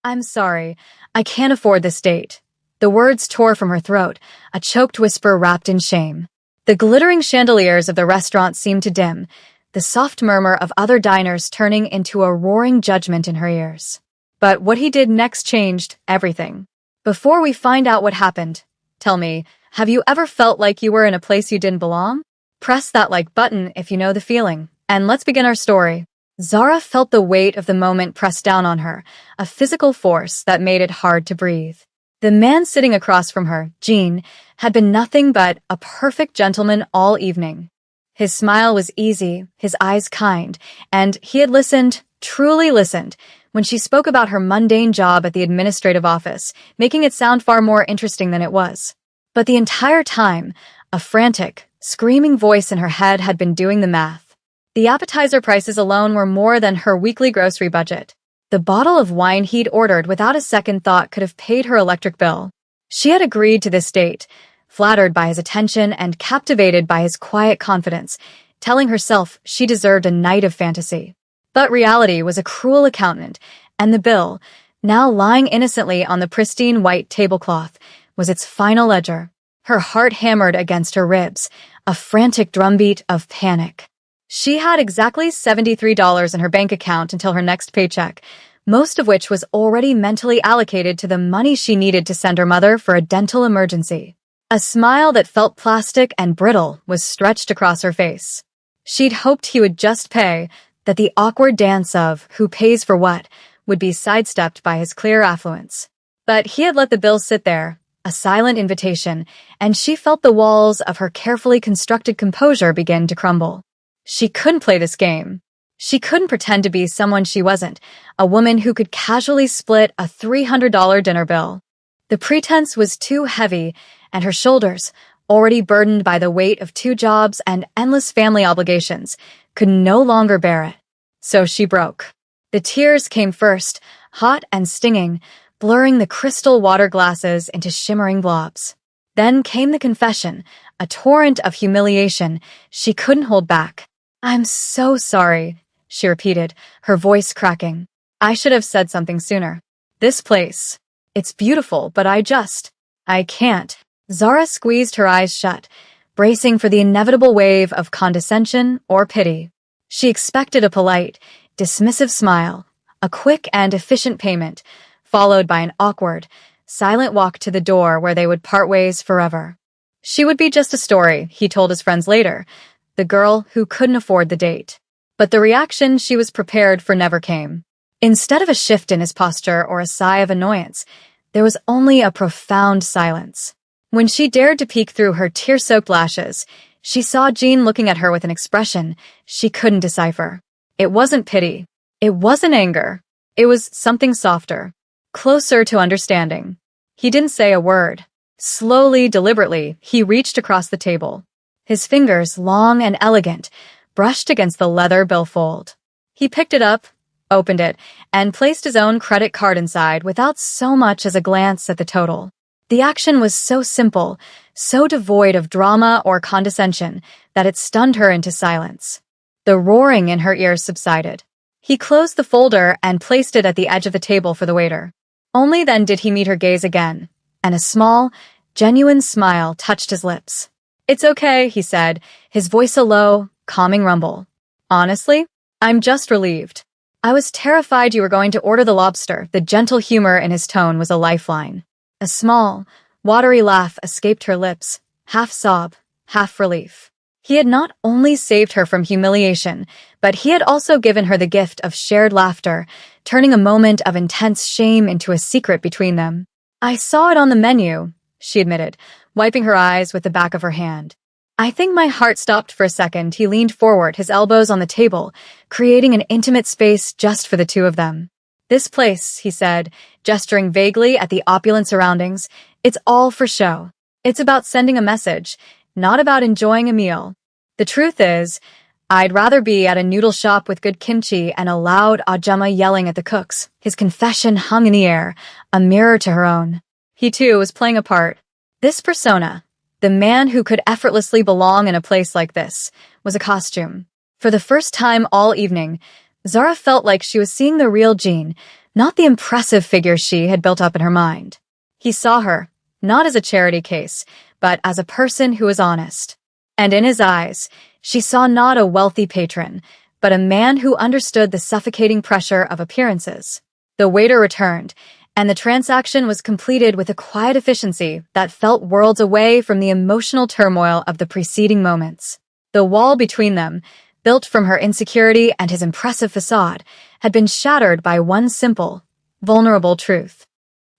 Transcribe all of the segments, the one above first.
I'm sorry. I can't afford this date. The words tore from her throat, a choked whisper wrapped in shame. The glittering chandeliers of the restaurant seemed to dim, the soft murmur of other diners turning into a roaring judgment in her ears. But what he did next changed everything. Before we find out what happened, tell me, have you ever felt like you were in a place you didn't belong? Press that like button if you know the feeling. And let's begin our story. Zara felt the weight of the moment press down on her, a physical force that made it hard to breathe. The man sitting across from her, Gene, had been nothing but a perfect gentleman all evening. His smile was easy, his eyes kind, and he had listened, truly listened, when she spoke about her mundane job at the administrative office, making it sound far more interesting than it was. But the entire time, a frantic, screaming voice in her head had been doing the math. The appetizer prices alone were more than her weekly grocery budget. The bottle of wine he'd ordered without a second thought could have paid her electric bill. She had agreed to this date, flattered by his attention and captivated by his quiet confidence, telling herself she deserved a night of fantasy. But reality was a cruel accountant, and the bill, now lying innocently on the pristine white tablecloth, was its final ledger. Her heart hammered against her ribs, a frantic drumbeat of panic. She had exactly $73 in her bank account until her next paycheck, most of which was already mentally allocated to the money she needed to send her mother for a dental emergency. A smile that felt plastic and brittle was stretched across her face. She'd hoped he would just pay, that the awkward dance of who pays for what would be sidestepped by his clear affluence. But he had let the bill sit there, a silent invitation, and she felt the walls of her carefully constructed composure begin to crumble. She couldn't play this game. She couldn't pretend to be someone she wasn't, a woman who could casually split a $300 dinner bill. The pretense was too heavy, and her shoulders, already burdened by the weight of 2 jobs and endless family obligations, could no longer bear it. So she broke. The tears came first, hot and stinging, blurring the crystal water glasses into shimmering blobs. Then came the confession, a torrent of humiliation she couldn't hold back. "I'm so sorry," she repeated, her voice cracking. "I should have said something sooner. This place. It's beautiful, but I can't." Zara squeezed her eyes shut, bracing for the inevitable wave of condescension or pity. She expected a polite, dismissive smile, a quick and efficient payment, followed by an awkward, silent walk to the door where they would part ways forever. She would be just a story, he told his friends later, the girl who couldn't afford the date. But the reaction she was prepared for never came. Instead of a shift in his posture or a sigh of annoyance, there was only a profound silence. When she dared to peek through her tear-soaked lashes, she saw Jean looking at her with an expression she couldn't decipher. It wasn't pity. It wasn't anger. It was something softer, closer to understanding. He didn't say a word. Slowly, deliberately, he reached across the table. His fingers, long and elegant, brushed against the leather billfold. He picked it up, opened it, and placed his own credit card inside without so much as a glance at the total. The action was so simple, so devoid of drama or condescension, that it stunned her into silence. The roaring in her ears subsided. He closed the folder and placed it at the edge of the table for the waiter. Only then did he meet her gaze again, and a small, genuine smile touched his lips. "It's okay," he said, his voice a low, calming rumble. "Honestly, I'm just relieved. I was terrified you were going to order the lobster." The gentle humor in his tone was a lifeline. A small, watery laugh escaped her lips, half sob, half relief. He had not only saved her from humiliation, but he had also given her the gift of shared laughter, turning a moment of intense shame into a secret between them. "I saw it on the menu," she admitted, wiping her eyes with the back of her hand. I think my heart stopped for a second. He leaned forward, his elbows on the table, creating an intimate space just for the two of them. "This place," he said, gesturing vaguely at the opulent surroundings, "it's all for show. It's about sending a message, not about enjoying a meal. The truth is, I'd rather be at a noodle shop with good kimchi and a loud Ajumma yelling at the cooks." His confession hung in the air, a mirror to her own. He too was playing a part. This persona, the man who could effortlessly belong in a place like this, was a costume. For the first time all evening, Zara felt like she was seeing the real Jean, not the impressive figure she had built up in her mind. He saw her, not as a charity case, but as a person who was honest. And in his eyes, she saw not a wealthy patron, but a man who understood the suffocating pressure of appearances. The waiter returned, and the transaction was completed with a quiet efficiency that felt worlds away from the emotional turmoil of the preceding moments. The wall between them, built from her insecurity and his impressive facade, had been shattered by one simple, vulnerable truth.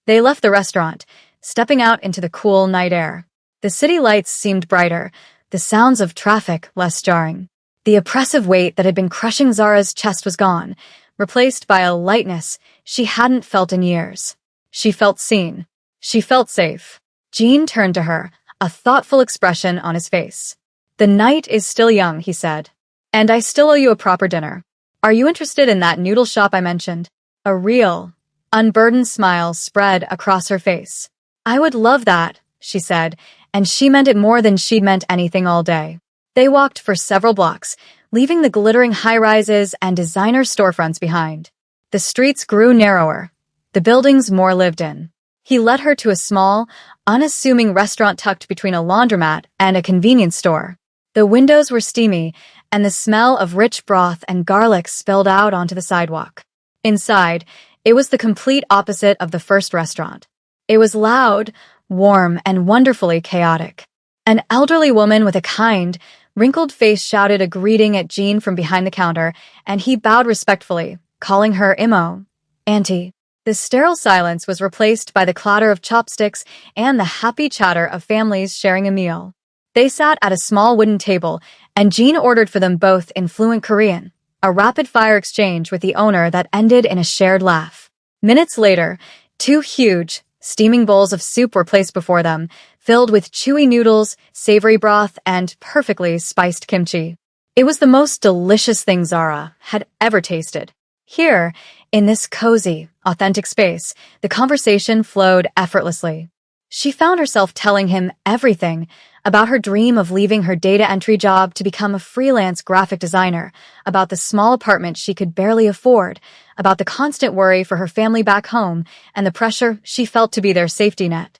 They left the restaurant, stepping out into the cool night air. The city lights seemed brighter, the sounds of traffic less jarring. The oppressive weight that had been crushing Zara's chest was gone, replaced by a lightness she hadn't felt in years. She felt seen. She felt safe. Jean turned to her, a thoughtful expression on his face. "The night is still young," he said. "And I still owe you a proper dinner. Are you interested in that noodle shop I mentioned?" A real, unburdened smile spread across her face. "I would love that," she said, and she meant it more than she'd meant anything all day. They walked for several blocks, leaving the glittering high-rises and designer storefronts behind. The streets grew narrower, the buildings more lived in. He led her to a small, unassuming restaurant tucked between a laundromat and a convenience store. The windows were steamy, and the smell of rich broth and garlic spilled out onto the sidewalk. Inside, it was the complete opposite of the first restaurant. It was loud, warm, and wonderfully chaotic. An elderly woman with a kind, wrinkled face shouted a greeting at Jean from behind the counter, and he bowed respectfully, calling her Imo, Auntie. The sterile silence was replaced by the clatter of chopsticks and the happy chatter of families sharing a meal. They sat at a small wooden table, and Jean ordered for them both in fluent Korean, a rapid-fire exchange with the owner that ended in a shared laugh. Minutes later, 2 huge, steaming bowls of soup were placed before them, filled with chewy noodles, savory broth, and perfectly spiced kimchi. It was the most delicious thing Zara had ever tasted. Here, in this cozy, authentic space, the conversation flowed effortlessly. She found herself telling him everything about her dream of leaving her data entry job to become a freelance graphic designer, about the small apartment she could barely afford, about the constant worry for her family back home, and the pressure she felt to be their safety net.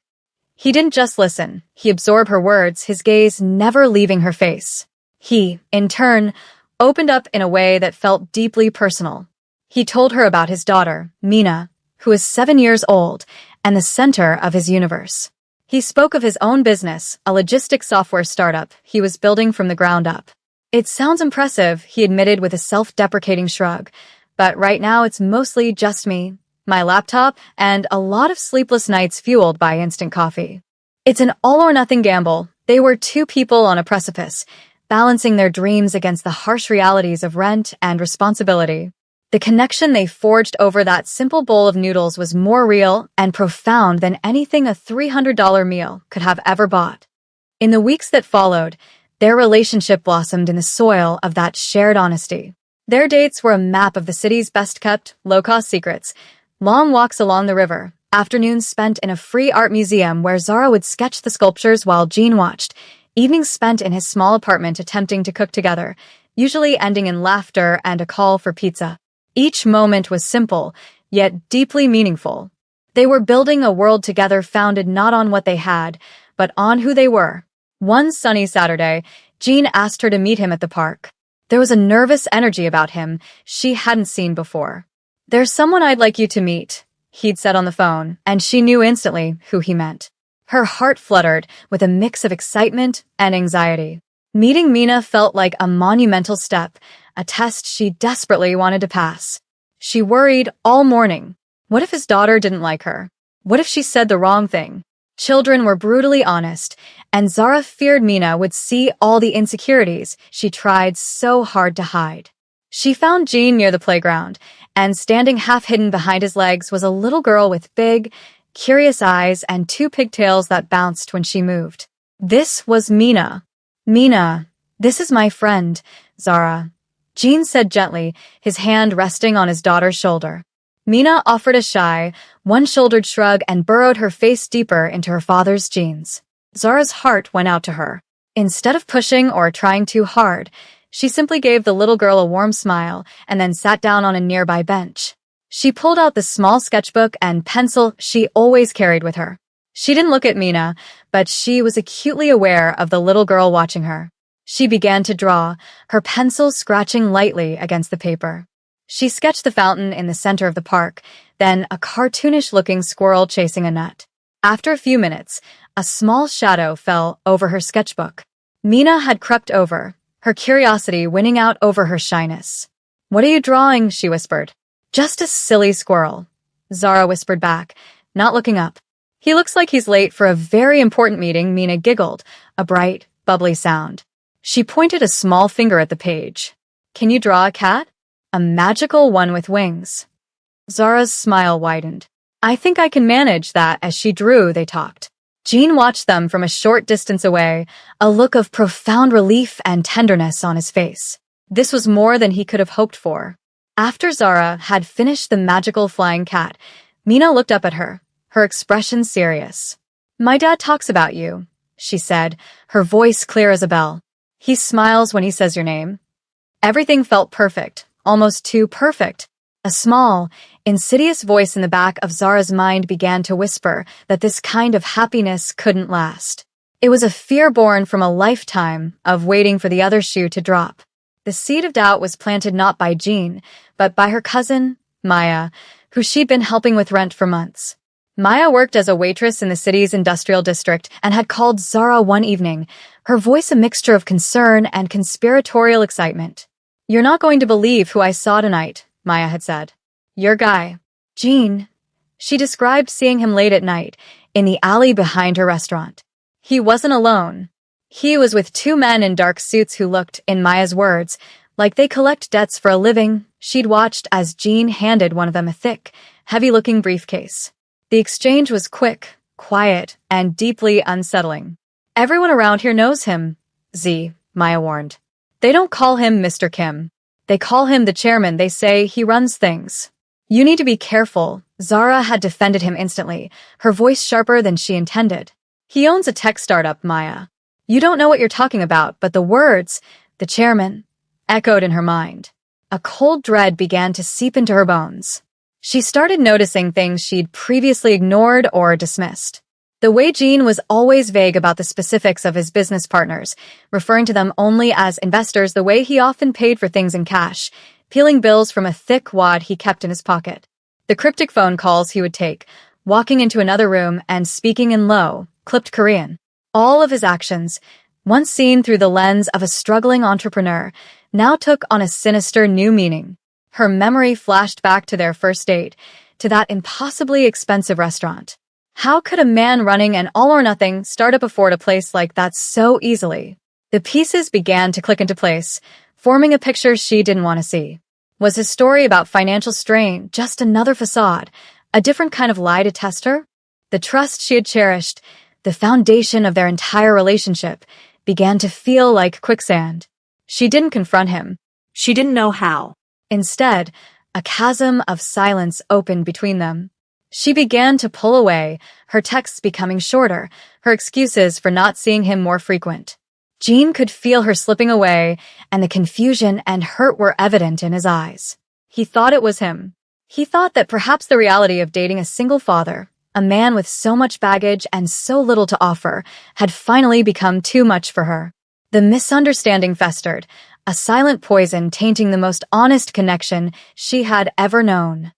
He didn't just listen, he absorbed her words, his gaze never leaving her face. He, in turn, opened up in a way that felt deeply personal. He told her about his daughter, Mina, who is 7 years old, and the center of his universe. He spoke of his own business, a logistics software startup he was building from the ground up. "It sounds impressive," he admitted with a self-deprecating shrug, "but right now it's mostly just me, my laptop, and a lot of sleepless nights fueled by instant coffee." It's an all-or-nothing gamble. They were 2 people on a precipice, balancing their dreams against the harsh realities of rent and responsibility. The connection they forged over that simple bowl of noodles was more real and profound than anything a $300 meal could have ever bought. In the weeks that followed, their relationship blossomed in the soil of that shared honesty. Their dates were a map of the city's best-kept, low-cost secrets, long walks along the river, afternoons spent in a free art museum where Zara would sketch the sculptures while Jean watched, evenings spent in his small apartment attempting to cook together, usually ending in laughter and a call for pizza. Each moment was simple, yet deeply meaningful. They were building a world together founded not on what they had, but on who they were. One sunny Saturday, Jean asked her to meet him at the park. There was a nervous energy about him she hadn't seen before. "There's someone I'd like you to meet," he'd said on the phone, and she knew instantly who he meant. Her heart fluttered with a mix of excitement and anxiety. Meeting Mina felt like a monumental step, a test she desperately wanted to pass. She worried all morning. What if his daughter didn't like her? What if she said the wrong thing? Children were brutally honest, and Zara feared Mina would see all the insecurities she tried so hard to hide. She found Jean near the playground, and standing half-hidden behind his legs was a little girl with big, curious eyes and 2 pigtails that bounced when she moved. This was Mina. "Mina, this is my friend, Zara," Jean said gently, his hand resting on his daughter's shoulder. Mina offered a shy, one-shouldered shrug and burrowed her face deeper into her father's jeans. Zara's heart went out to her. Instead of pushing or trying too hard, she simply gave the little girl a warm smile and then sat down on a nearby bench. She pulled out the small sketchbook and pencil she always carried with her. She didn't look at Mina, but she was acutely aware of the little girl watching her. She began to draw, her pencil scratching lightly against the paper. She sketched the fountain in the center of the park, then a cartoonish-looking squirrel chasing a nut. After a few minutes, a small shadow fell over her sketchbook. Mina had crept over, her curiosity winning out over her shyness. "What are you drawing?" she whispered. "Just a silly squirrel," Zara whispered back, not looking up. "He looks like he's late for a very important meeting," Mina giggled, a bright, bubbly sound. She pointed a small finger at the page. "Can you draw a cat? A magical one with wings." Zara's smile widened. "I think I can manage that." As she drew, they talked. Jean watched them from a short distance away, a look of profound relief and tenderness on his face. This was more than he could have hoped for. After Zara had finished the magical flying cat, Mina looked up at her, her expression serious. "My dad talks about you," she said, her voice clear as a bell. "He smiles when he says your name." Everything felt perfect, almost too perfect. A small, insidious voice in the back of Zara's mind began to whisper that this kind of happiness couldn't last. It was a fear born from a lifetime of waiting for the other shoe to drop. The seed of doubt was planted not by Jean, but by her cousin, Maya, who she'd been helping with rent for months. Maya worked as a waitress in the city's industrial district and had called Zara one evening, her voice a mixture of concern and conspiratorial excitement. "You're not going to believe who I saw tonight," Maya had said. "Your guy, Jean." She described seeing him late at night, in the alley behind her restaurant. He wasn't alone. He was with two men in dark suits who looked, in Maya's words, like they collect debts for a living. She'd watched as Jean handed one of them a thick, heavy-looking briefcase. The exchange was quick, quiet, and deeply unsettling. "Everyone around here knows him," Maya warned. "They don't call him Mr. Kim. They call him the chairman. They say he runs things. You need to be careful." Zara had defended him instantly, her voice sharper than she intended. "He owns a tech startup, Maya. You don't know what you're talking about," but the words, "the chairman," echoed in her mind. A cold dread began to seep into her bones. She started noticing things she'd previously ignored or dismissed. The way Jean was always vague about the specifics of his business partners, referring to them only as investors, the way he often paid for things in cash, peeling bills from a thick wad he kept in his pocket. The cryptic phone calls he would take, walking into another room and speaking in low, clipped Korean. All of his actions, once seen through the lens of a struggling entrepreneur, now took on a sinister new meaning. Her memory flashed back to their first date, to that impossibly expensive restaurant. How could a man running an all-or-nothing startup afford a place like that so easily? The pieces began to click into place, forming a picture she didn't want to see. Was his story about financial strain just another facade, a different kind of lie to test her? The trust she had cherished, the foundation of their entire relationship, began to feel like quicksand. She didn't confront him. She didn't know how. Instead, a chasm of silence opened between them. She began to pull away, her texts becoming shorter, her excuses for not seeing him more frequent. Jean could feel her slipping away, and the confusion and hurt were evident in his eyes. He thought it was him. He thought that perhaps the reality of dating a single father, a man with so much baggage and so little to offer, had finally become too much for her. The misunderstanding festered, a silent poison tainting the most honest connection she had ever known.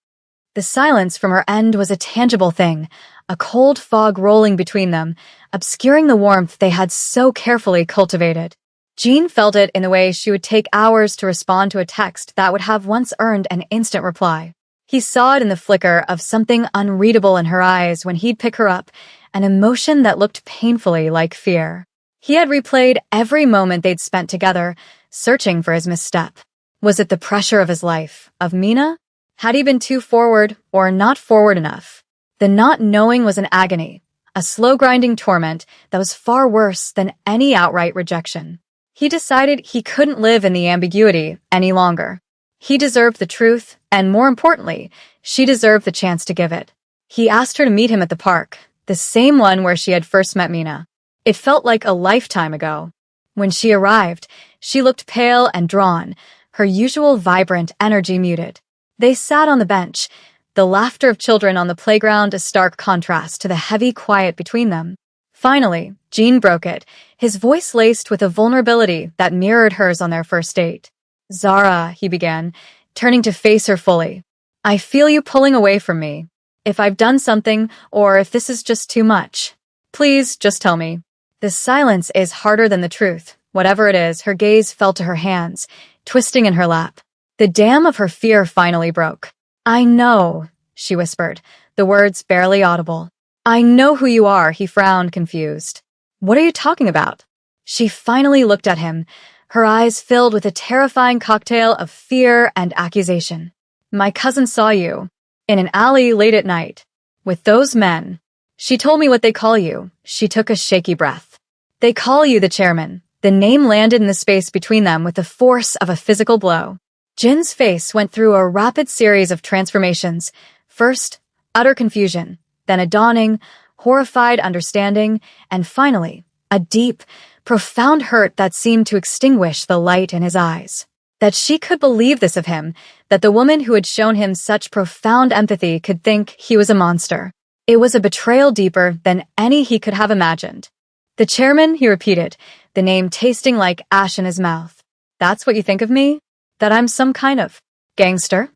The silence from her end was a tangible thing, a cold fog rolling between them, obscuring the warmth they had so carefully cultivated. Jean felt it in the way she would take hours to respond to a text that would have once earned an instant reply. He saw it in the flicker of something unreadable in her eyes when he'd pick her up, an emotion that looked painfully like fear. He had replayed every moment they'd spent together, searching for his misstep. Was it the pressure of his life, of Mina? Had he been too forward or not forward enough? The not knowing was an agony, a slow grinding torment that was far worse than any outright rejection. He decided he couldn't live in the ambiguity any longer. He deserved the truth, and more importantly, she deserved the chance to give it. He asked her to meet him at the park, the same one where she had first met Mina. It felt like a lifetime ago. When she arrived, she looked pale and drawn, her usual vibrant energy muted. They sat on the bench, the laughter of children on the playground a stark contrast to the heavy quiet between them. Finally, Gene broke it, his voice laced with a vulnerability that mirrored hers on their first date. "Zara," he began, turning to face her fully. "I feel you pulling away from me. If I've done something, or if this is just too much, please just tell me." The silence is harder than the truth. Whatever it is, her gaze fell to her hands, twisting in her lap. The dam of her fear finally broke. "I know," she whispered, the words barely audible. "I know who you are," he frowned, confused. "What are you talking about?" She finally looked at him, her eyes filled with a terrifying cocktail of fear and accusation. "My cousin saw you in an alley late at night with those men. She told me what they call you." She took a shaky breath. "They call you the chairman." The name landed in the space between them with the force of a physical blow. Jin's face went through a rapid series of transformations. First, utter confusion, then a dawning, horrified understanding, and finally, a deep, profound hurt that seemed to extinguish the light in his eyes. That she could believe this of him, that the woman who had shown him such profound empathy could think he was a monster. It was a betrayal deeper than any he could have imagined. "The chairman," he repeated, the name tasting like ash in his mouth. "That's what you think of me? That I'm some kind of gangster?"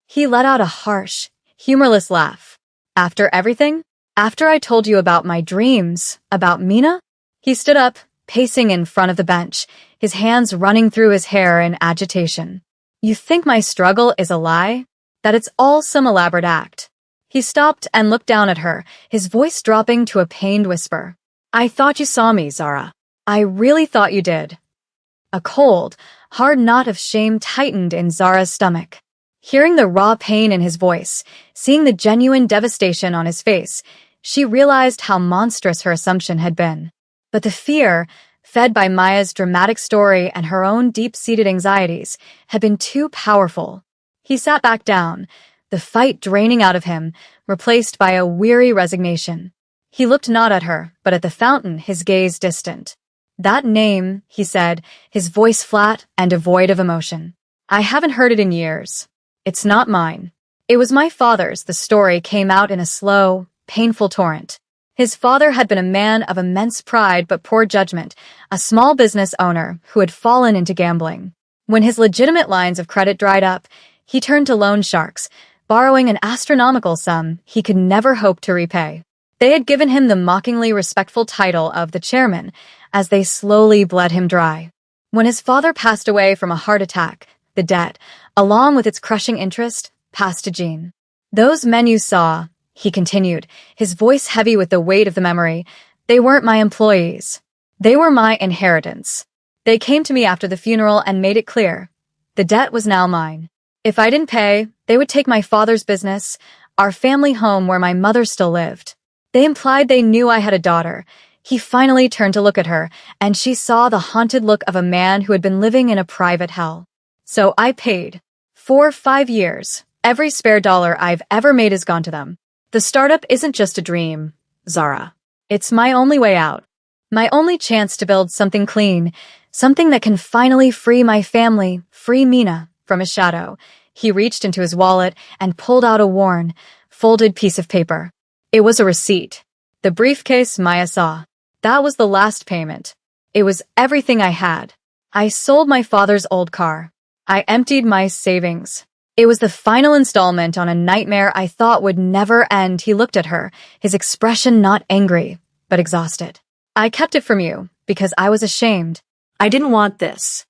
He let out a harsh, humorless laugh. "After everything? After I told you about my dreams, about Mina?" He stood up, pacing in front of the bench, his hands running through his hair in agitation. "You think my struggle is a lie? That it's all some elaborate act?" He stopped and looked down at her, his voice dropping to a pained whisper. "I thought you saw me, Zara. I really thought you did." A cold, hard knot of shame tightened in Zara's stomach. Hearing the raw pain in his voice, seeing the genuine devastation on his face, she realized how monstrous her assumption had been. But the fear, fed by Maya's dramatic story and her own deep-seated anxieties, had been too powerful. He sat back down, the fight draining out of him, replaced by a weary resignation. He looked not at her, but at the fountain, his gaze distant. "That name," he said, his voice flat and devoid of emotion. "I haven't heard it in years. It's not mine. It was my father's." The story came out in a slow, painful torrent. His father had been a man of immense pride but poor judgment, a small business owner who had fallen into gambling. When his legitimate lines of credit dried up, he turned to loan sharks, borrowing an astronomical sum he could never hope to repay. They had given him the mockingly respectful title of the chairman, as they slowly bled him dry. When his father passed away from a heart attack, the debt, along with its crushing interest, passed to Jean. "Those men you saw," he continued, his voice heavy with the weight of the memory, "they weren't my employees. They were my inheritance. They came to me after the funeral and made it clear. The debt was now mine. If I didn't pay, they would take my father's business, our family home where my mother still lived. They implied they knew I had a daughter." He finally turned to look at her, and she saw the haunted look of a man who had been living in a private hell. "So I paid. For 5 years. Every spare dollar I've ever made has gone to them. The startup isn't just a dream, Zara. It's my only way out. My only chance to build something clean, something that can finally free my family, free Mina, from a shadow." He reached into his wallet and pulled out a worn, folded piece of paper. It was a receipt. The briefcase Maya saw. That was the last payment. It was everything I had. I sold my father's old car. I emptied my savings. It was the final installment on a nightmare I thought would never end. He looked at her, his expression not angry, but exhausted. "I kept it from you because I was ashamed. I didn't want this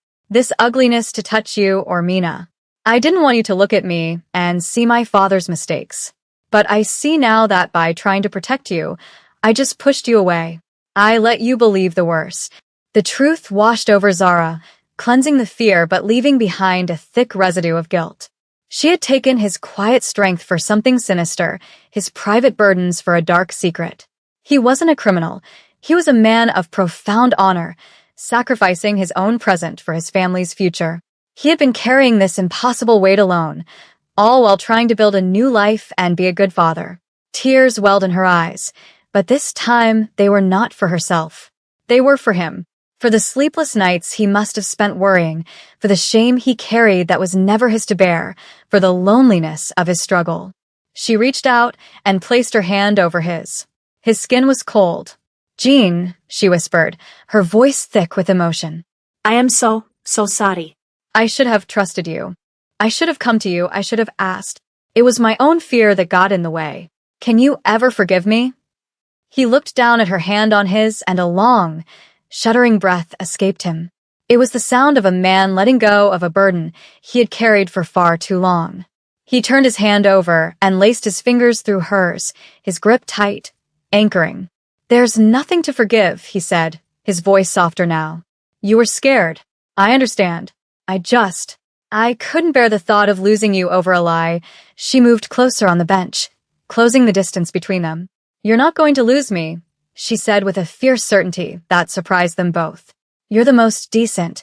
ugliness to touch you or Mina. I didn't want you to look at me and see my father's mistakes. But I see now that by trying to protect you, I just pushed you away. I let you believe the worst." The truth washed over Zara, cleansing the fear but leaving behind a thick residue of guilt. She had taken his quiet strength for something sinister, his private burdens for a dark secret. He wasn't a criminal. He was a man of profound honor, sacrificing his own present for his family's future. He had been carrying this impossible weight alone, all while trying to build a new life and be a good father. Tears welled in her eyes, but this time they were not for herself. They were for him. For the sleepless nights he must have spent worrying, for the shame he carried that was never his to bear, for the loneliness of his struggle. She reached out and placed her hand over his. His skin was cold. "Jean," she whispered, her voice thick with emotion. I am so sorry. "I should have trusted you. I should have come to you. I should have asked. It was my own fear that got in the way. Can you ever forgive me?" He looked down at her hand on his, and a long, shuddering breath escaped him. It was the sound of a man letting go of a burden he had carried for far too long. He turned his hand over and laced his fingers through hers, his grip tight, anchoring. "There's nothing to forgive," he said, his voice softer now. "You were scared. I understand. I couldn't bear the thought of losing you over a lie." She moved closer on the bench, closing the distance between them. "You're not going to lose me," she said with a fierce certainty that surprised them both. "You're the most decent,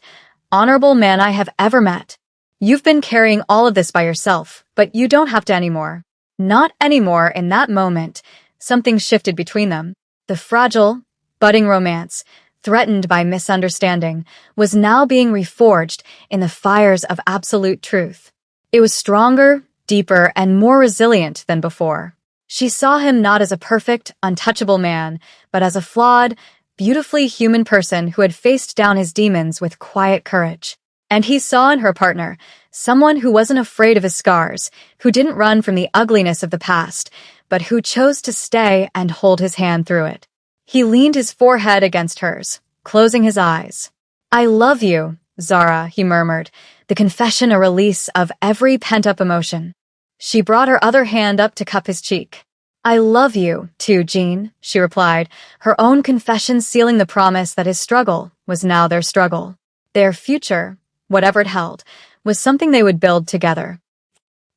honorable man I have ever met. You've been carrying all of this by yourself, but you don't have to anymore." Not anymore. In that moment, something shifted between them. The fragile, budding romance, threatened by misunderstanding, was now being reforged in the fires of absolute truth. It was stronger, deeper, and more resilient than before. She saw him not as a perfect, untouchable man, but as a flawed, beautifully human person who had faced down his demons with quiet courage. And he saw in her partner someone who wasn't afraid of his scars, who didn't run from the ugliness of the past, but who chose to stay and hold his hand through it. He leaned his forehead against hers, closing his eyes. "I love you, Zara," he murmured, the confession a release of every pent-up emotion. She brought her other hand up to cup his cheek. "I love you, too, Jean," she replied, her own confession sealing the promise that his struggle was now their struggle. Their future, whatever it held, was something they would build together.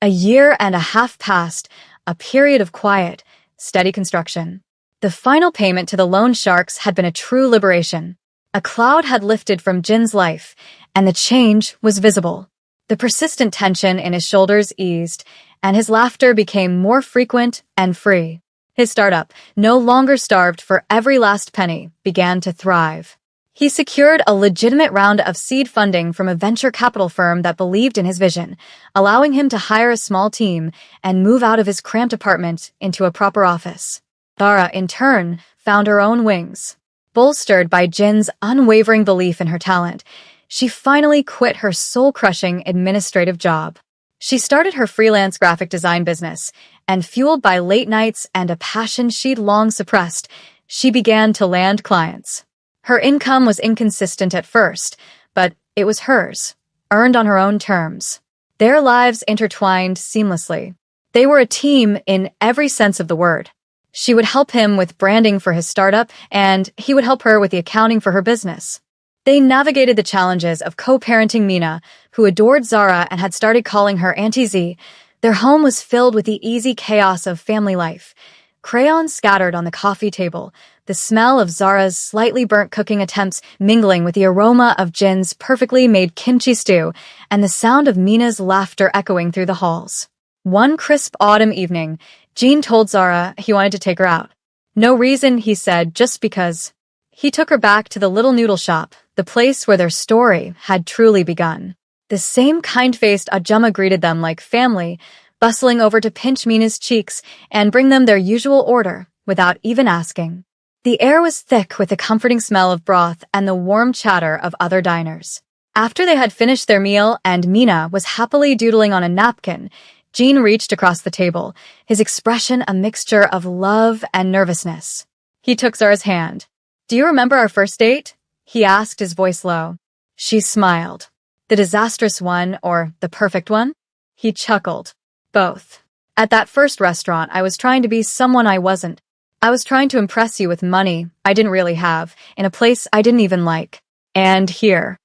1.5 years passed, a period of quiet, steady construction. The final payment to the loan sharks had been a true liberation. A cloud had lifted from Jin's life, and the change was visible. The persistent tension in his shoulders eased, and his laughter became more frequent and free. His startup, no longer starved for every last penny, began to thrive. He secured a legitimate round of seed funding from a venture capital firm that believed in his vision, allowing him to hire a small team and move out of his cramped apartment into a proper office. Zara, in turn, found her own wings. Bolstered by Jin's unwavering belief in her talent, she finally quit her soul-crushing administrative job. She started her freelance graphic design business, and fueled by late nights and a passion she'd long suppressed, she began to land clients. Her income was inconsistent at first, but it was hers, earned on her own terms. Their lives intertwined seamlessly. They were a team in every sense of the word. She would help him with branding for his startup, and he would help her with the accounting for her business. They navigated the challenges of co-parenting Mina, who adored Zara and had started calling her Auntie Z. Their home was filled with the easy chaos of family life. Crayons scattered on the coffee table, the smell of Zara's slightly burnt cooking attempts mingling with the aroma of Jin's perfectly made kimchi stew, and the sound of Mina's laughter echoing through the halls. One crisp autumn evening, Jean told Zara he wanted to take her out. No reason, he said, just because. He took her back to the little noodle shop, the place where their story had truly begun. The same kind-faced Ajumma greeted them like family, bustling over to pinch Mina's cheeks and bring them their usual order without even asking. The air was thick with the comforting smell of broth and the warm chatter of other diners. After they had finished their meal and Mina was happily doodling on a napkin, Jean reached across the table, his expression a mixture of love and nervousness. He took Zara's hand. "Do you remember our first date?" he asked, his voice low. She smiled. "The disastrous one or the perfect one?" He chuckled. "Both. At that first restaurant, I was trying to be someone I wasn't. I was trying to impress you with money I didn't really have, in a place I didn't even like. And here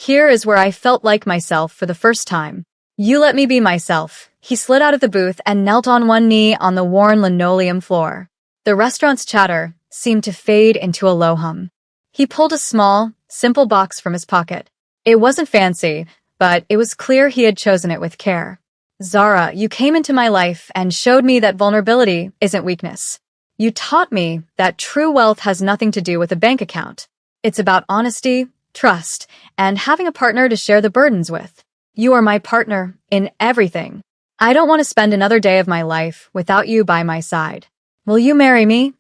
is where I felt like myself for the first time. You let me be myself." He slid out of the booth and knelt on one knee on the worn linoleum floor. The restaurant's chatter seemed to fade into a low hum. He pulled a small, simple box from his pocket. It wasn't fancy, but it was clear he had chosen it with care. "Zara, you came into my life and showed me that vulnerability isn't weakness. You taught me that true wealth has nothing to do with a bank account. It's about honesty, trust, and having a partner to share the burdens with. You are my partner in everything. I don't want to spend another day of my life without you by my side. Will you marry me?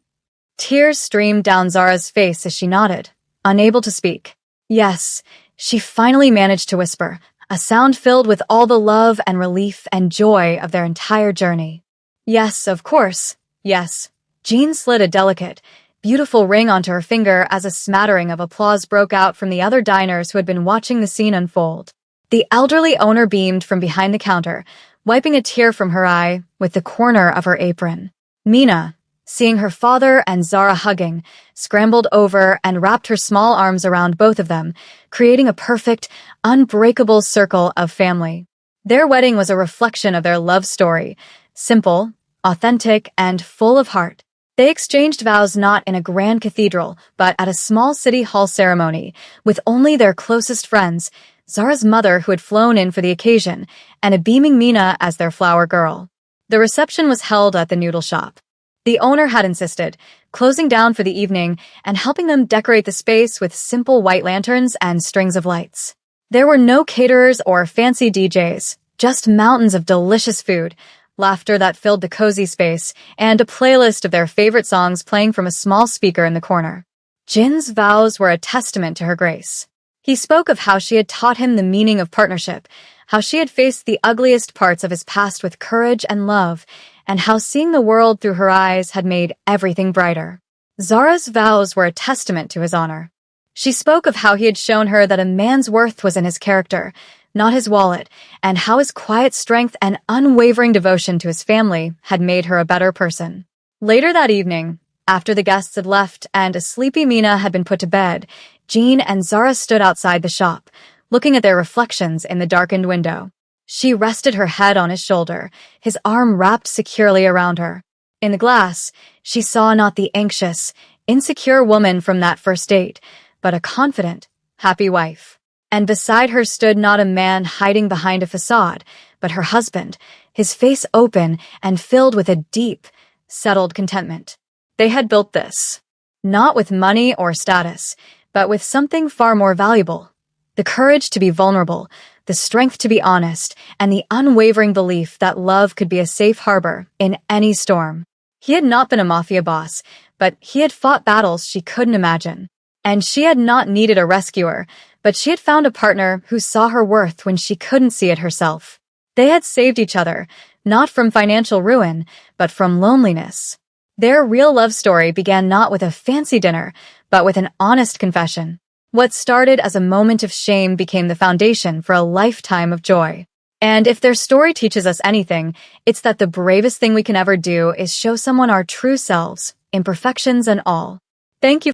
Tears streamed down Zara's face as she nodded, unable to speak. Yes, she finally managed to whisper, a sound filled with all the love and relief and joy of their entire journey. Yes, of course, yes. Jean slid a delicate, beautiful ring onto her finger as a smattering of applause broke out from the other diners who had been watching the scene unfold. The elderly owner beamed from behind the counter, wiping a tear from her eye with the corner of her apron. Mina, seeing her father and Zara hugging, scrambled over and wrapped her small arms around both of them, creating a perfect, unbreakable circle of family. Their wedding was a reflection of their love story, simple, authentic, and full of heart. They exchanged vows not in a grand cathedral, but at a small city hall ceremony, with only their closest friends, Zara's mother who had flown in for the occasion, and a beaming Mina as their flower girl. The reception was held at the noodle shop. The owner had insisted, closing down for the evening and helping them decorate the space with simple white lanterns and strings of lights. There were no caterers or fancy DJs, just mountains of delicious food, laughter that filled the cozy space, and a playlist of their favorite songs playing from a small speaker in the corner. Jin's vows were a testament to her grace. He spoke of how she had taught him the meaning of partnership, how she had faced the ugliest parts of his past with courage and love, and how seeing the world through her eyes had made everything brighter. Zara's vows were a testament to his honor. She spoke of how he had shown her that a man's worth was in his character, not his wallet, and how his quiet strength and unwavering devotion to his family had made her a better person. Later that evening, after the guests had left and a sleepy Mina had been put to bed, Jean and Zara stood outside the shop, looking at their reflections in the darkened window. She rested her head on his shoulder, his arm wrapped securely around her. In the glass, she saw not the anxious, insecure woman from that first date, but a confident, happy wife. And beside her stood not a man hiding behind a facade, but her husband, his face open and filled with a deep, settled contentment. They had built this, not with money or status, but with something far more valuable: the courage to be vulnerable, the strength to be honest, and the unwavering belief that love could be a safe harbor in any storm. He had not been a mafia boss, but he had fought battles she couldn't imagine. And she had not needed a rescuer, but she had found a partner who saw her worth when she couldn't see it herself. They had saved each other, not from financial ruin, but from loneliness. Their real love story began not with a fancy dinner, but with an honest confession. What started as a moment of shame became the foundation for a lifetime of joy. And if their story teaches us anything, it's that the bravest thing we can ever do is show someone our true selves, imperfections and all. Thank you